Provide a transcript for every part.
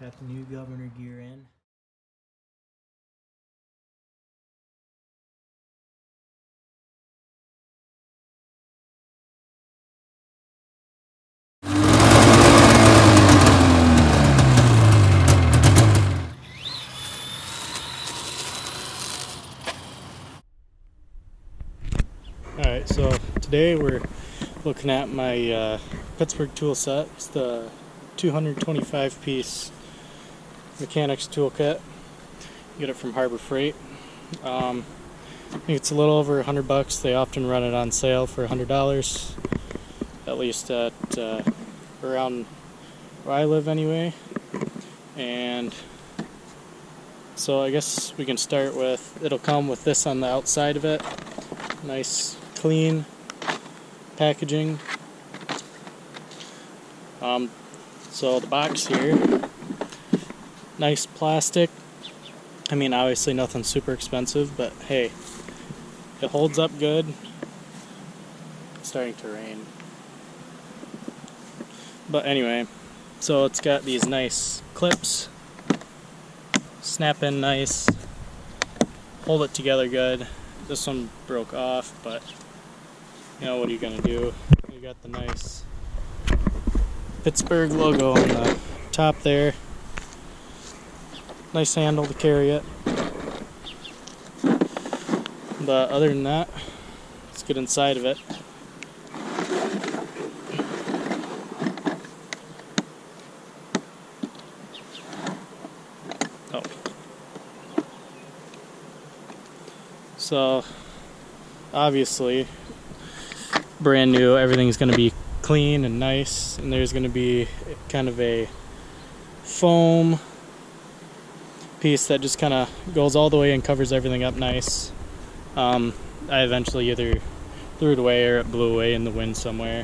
Got the new governor gear in. Alright, so today we're looking at my Pittsburgh tool set. It's the 225 piece mechanics toolkit. Get it from Harbor Freight. I think it's a little over $100. They often run it on sale for $100, at least at around where I live anyway. And so I guess we can start with, it'll come with this on the outside of it. Nice clean packaging. So the box here, nice plastic. I mean, obviously nothing super expensive, but hey, it holds up good. It's starting to rain. But anyway, so it's got these nice clips, snap in nice, hold it together good. This one broke off, but you know, what are you gonna do? You got the nice Pittsburgh logo on the top there. Nice handle to carry it. But other than that, let's get inside of it. Oh. So, obviously, brand new, everything's going to be clean and nice, and there's going to be kind of a foam piece that just kind of goes all the way and covers everything up nice. I eventually either threw it away or it blew away in the wind somewhere,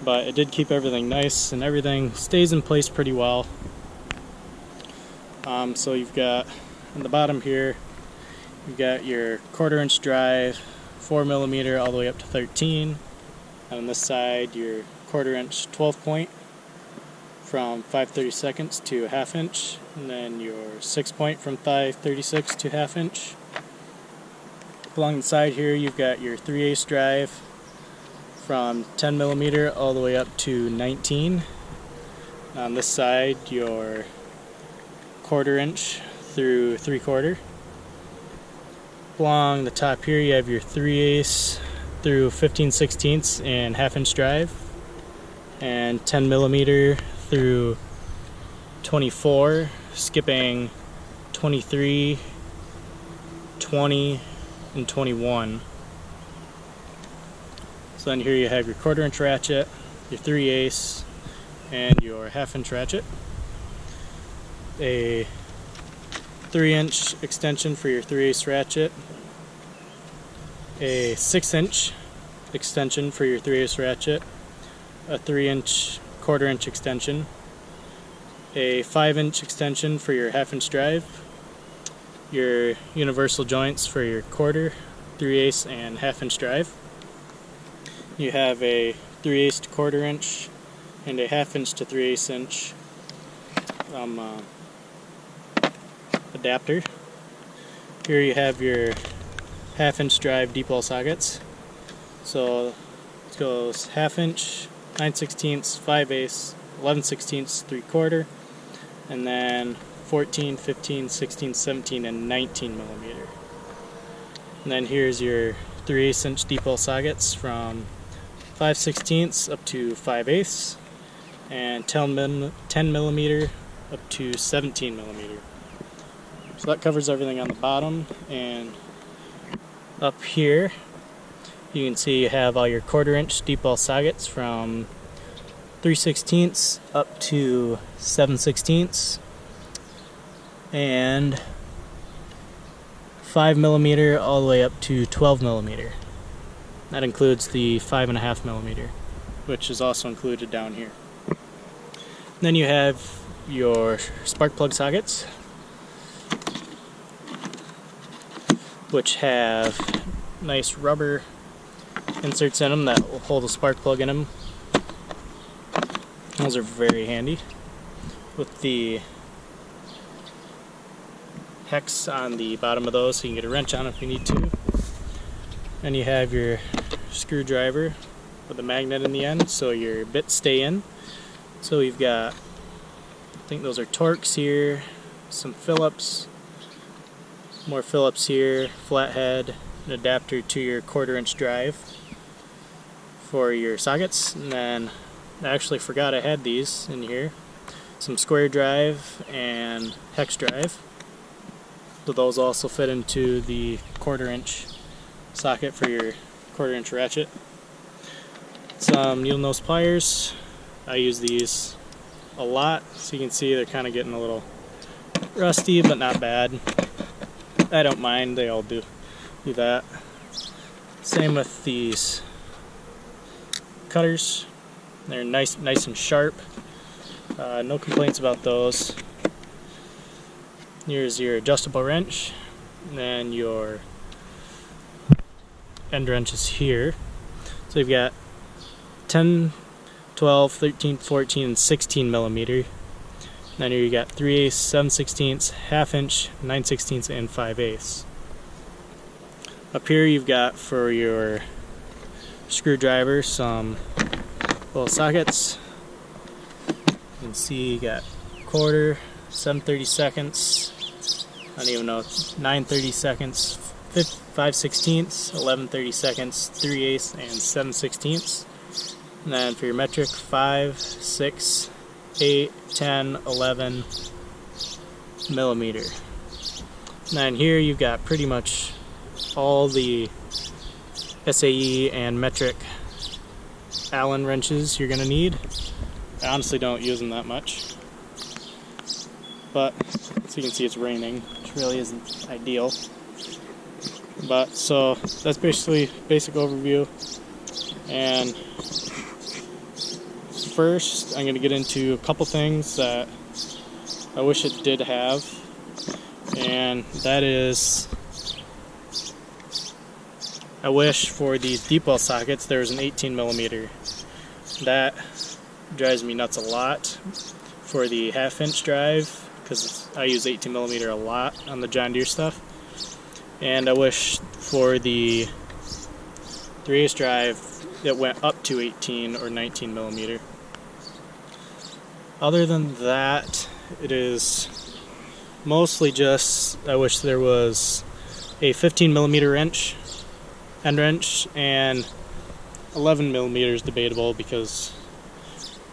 but it did keep everything nice and everything stays in place pretty well. So you've got on the bottom here, you've got your 1/4 inch drive, 4mm all the way up to 13. And on this side, your 1/4 inch 12 point from 5/32 to 1/2 inch, and then your 6 point from 5/36 to 1/2 inch. Along the side here, you've got your 3/8 drive from 10mm all the way up to 19. On this side, your 1/4 inch through 3/4. Along the top here, you have your 3/8 through 15/16 and 1/2 inch drive, and 10mm through 24, skipping 23, 20, and 21. So then here you have your 1/4 inch ratchet, your 3/8, and your 1/2 inch ratchet. A 3-inch extension for your 3/8 ratchet, a 6-inch extension for your 3/8 ratchet, a 3-inch 1/4 inch extension, a 5-inch extension for your 1/2 inch drive, your universal joints for your 1/4, 3/8, and 1/2 inch drive. You have a 3/8 to 1/4 inch and a 1/2 inch to 3/8 inch adapter. Here you have your 1/2 inch drive deep well sockets. So it goes 1/2 inch, 9/16, 5/8, 11/16, 3/4, and then 14, 15, 16, 17, and 19mm. And then here's your 3/8 inch deep well sockets from 5/16 up to 5/8, and 10mm up to 17mm. So that covers everything on the bottom, and up here you can see you have all your 1/4 inch deep well sockets from 3/16 up to 7/16, and 5mm all the way up to 12mm. That includes the 5.5mm, which is also included down here. Then you have your spark plug sockets, which have nice rubber inserts in them that will hold a spark plug in them. Those are very handy. with the hex on the bottom of those so you can get a wrench on if you need to. And you have your screwdriver with a magnet in the end so your bits stay in. So we've got, I think those are Torx here, some Phillips, more Phillips here, flathead, an adapter to your 1/4 inch drive for your sockets, and then I actually forgot I had these in here, some square drive and hex drive. So those also fit into the 1/4 inch socket for your 1/4 inch ratchet. Some needle nose pliers. I use these a lot, so you can see they're kind of getting a little rusty, but not bad. I don't mind, they all do that. Same with these cutters. They're nice and sharp. No complaints about those. Here's your adjustable wrench, and then your end wrench is here. So you've got 10, 12, 13, 14, and 16 millimeter. Then here you got 3/8, 7/16, 1/2 inch, 9/16, and 5/8. Up here you've got for your screwdriver some little sockets. You can see you got 1/4, 7/32, I don't even know, 9/32, 5/16, 11/32, 3/8, and 7/16. And then for your metric, 5, 6, 8, 10, 11 millimeter. And then here you've got pretty much all the SAE and metric Allen wrenches you're going to need. I honestly don't use them that much, but so you can see it's raining, which really isn't ideal. But so that's basically basic overview. And first I'm going to get into a couple things that I wish it did have, and that is I wish for these deep well sockets there was an 18 millimeter. That drives me nuts a lot for the 1/2 inch drive, because I use 18 millimeter a lot on the John Deere stuff. And I wish for the 3/8 drive it went up to 18 or 19 millimeter. Other than that, it is mostly just I wish there was a 15 millimeter wrench, end wrench, and 11 millimeter is debatable because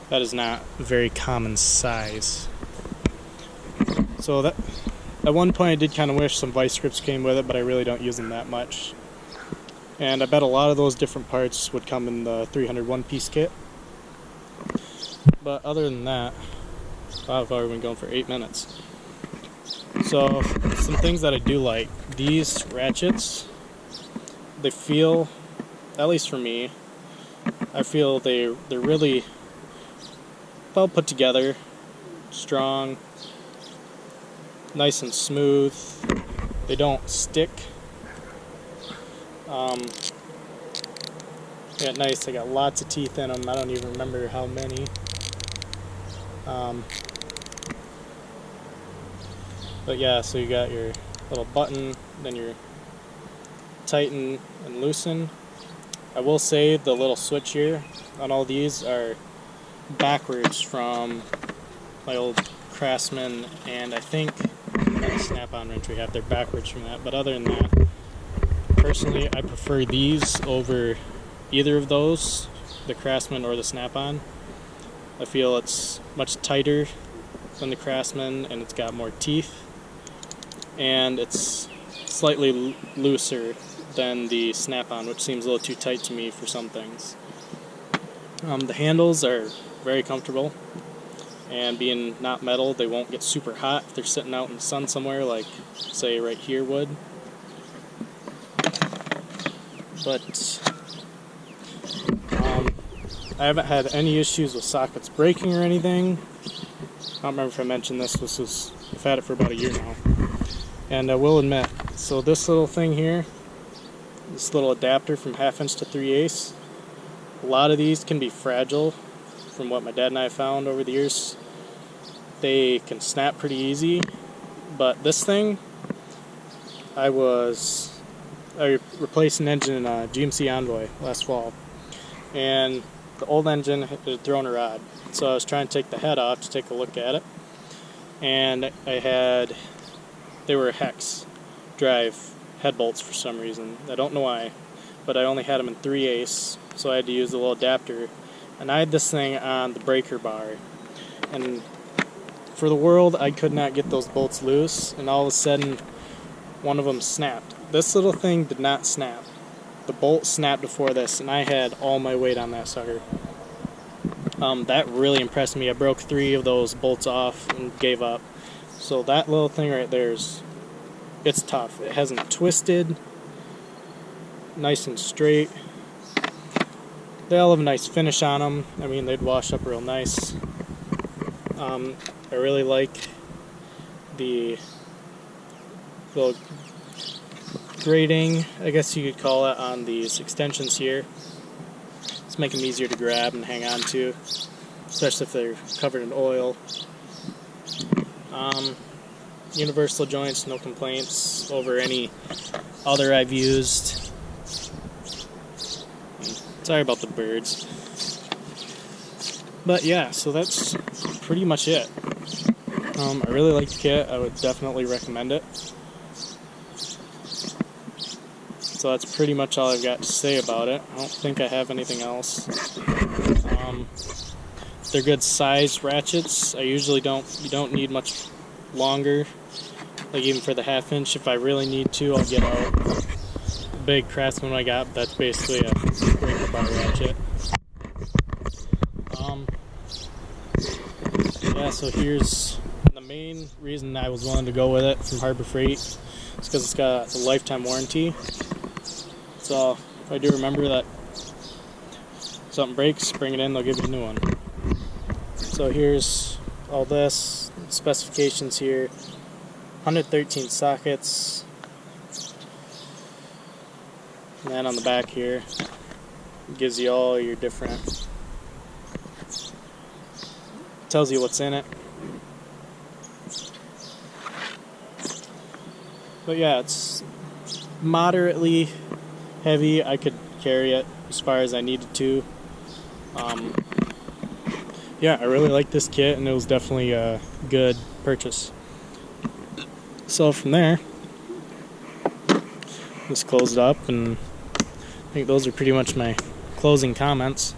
that is not a very common size. So that at one point I did kind of wish some vice grips came with it, but I really don't use them that much. And I bet a lot of those different parts would come in the 300 one-piece kit. But other than that, wow, I've already been going for 8 minutes. So some things that I do like, these ratchets, they feel, at least for me, I feel they're really well put together, strong, nice and smooth. They don't stick. Yeah, nice. They got lots of teeth in them. I don't even remember how many. But yeah, so you got your little button, then your tighten and loosen. I will say the little switch here on all these are backwards from my old Craftsman, and I think the snap-on wrench we have, they're backwards from that. But other than that, personally, I prefer these over either of those, the Craftsman or the snap-on. I feel it's much tighter than the Craftsman, and it's got more teeth, and it's slightly looser than the snap-on, which seems a little too tight to me for some things. The handles are very comfortable, and being not metal, they won't get super hot if they're sitting out in the sun somewhere, like say right here would. But I haven't had any issues with sockets breaking or anything. I don't remember if I mentioned this. I've had it for about a year now. And I will admit, so this little thing here, this little adapter from 1/2 inch to 3/8, a lot of these can be fragile from what my dad and I found over the years. they can snap pretty easy, but this thing, I replaced an engine in a GMC Envoy last fall, and the old engine had thrown a rod. So I was trying to take the head off to take a look at it, and they were hex drive head bolts for some reason. I don't know why, but I only had them in 3/8, so I had to use a little adapter, and I had this thing on the breaker bar, and for the world I could not get those bolts loose, and all of a sudden one of them snapped. This little thing did not snap. The bolt snapped before this, and I had all my weight on that sucker. That really impressed me. I broke 3 of those bolts off and gave up. So that little thing right there it's tough. It hasn't twisted, nice and straight. They all have a nice finish on them. I mean, they'd wash up real nice. I really like the little grading, I guess you could call it, on these extensions here. It's making them easier to grab and hang on to, especially if they're covered in oil. Universal joints, no complaints over any other I've used. Sorry about the birds. But yeah, so that's pretty much it. I really like the kit. I would definitely recommend it. So that's pretty much all I've got to say about it. I don't think I have anything else. They're good sized ratchets. You don't need much longer. Like even for the 1/2 inch, if I really need to, I'll get out the big Craftsman I got. That's basically a breaker bar ratchet. Yeah, so here's the main reason I was willing to go with it from Harbor Freight. It's because it's got a lifetime warranty. So if I do remember that something breaks, bring it in, they'll give you a new one. So here's all this, specifications here, 113 sockets, and then on the back here, it gives you all your different, tells you what's in it. But yeah, it's moderately heavy. I could carry it as far as I needed to. Yeah, I really like this kit, and it was definitely a good purchase. So from there, just close it up, and I think those are pretty much my closing comments.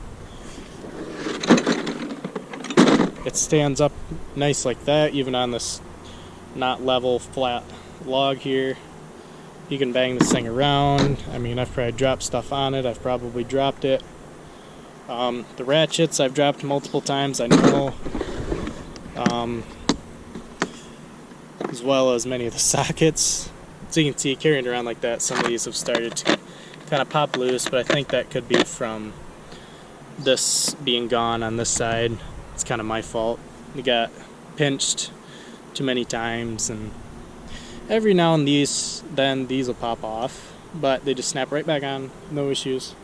It stands up nice like that, even on this not level, flat log here. You can bang this thing around. I mean, I've probably dropped stuff on it. I've probably dropped it. The ratchets I've dropped multiple times, I know. As well as many of the sockets. So you can see, carrying it around like that, some of these have started to kind of pop loose, but I think that could be from this being gone on this side. It's kind of my fault. We got pinched too many times, and every now and then these will pop off, but they just snap right back on, no issues.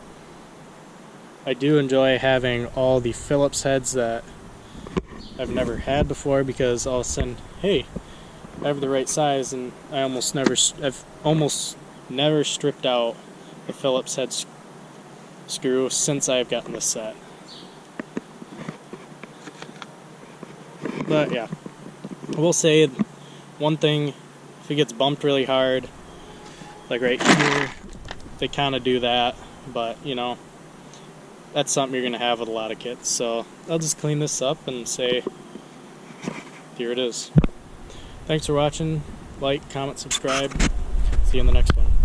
I do enjoy having all the Phillips heads that I've never had before, because all of a sudden, hey, I have the right size, and I've almost never stripped out the Phillips head screw since I've gotten this set. But yeah, I will say one thing, if it gets bumped really hard, like right here, they kind of do that, but you know, that's something you're going to have with a lot of kits. So I'll just clean this up and say, here it is. Thanks for watching. Like, comment, subscribe. See you in the next one.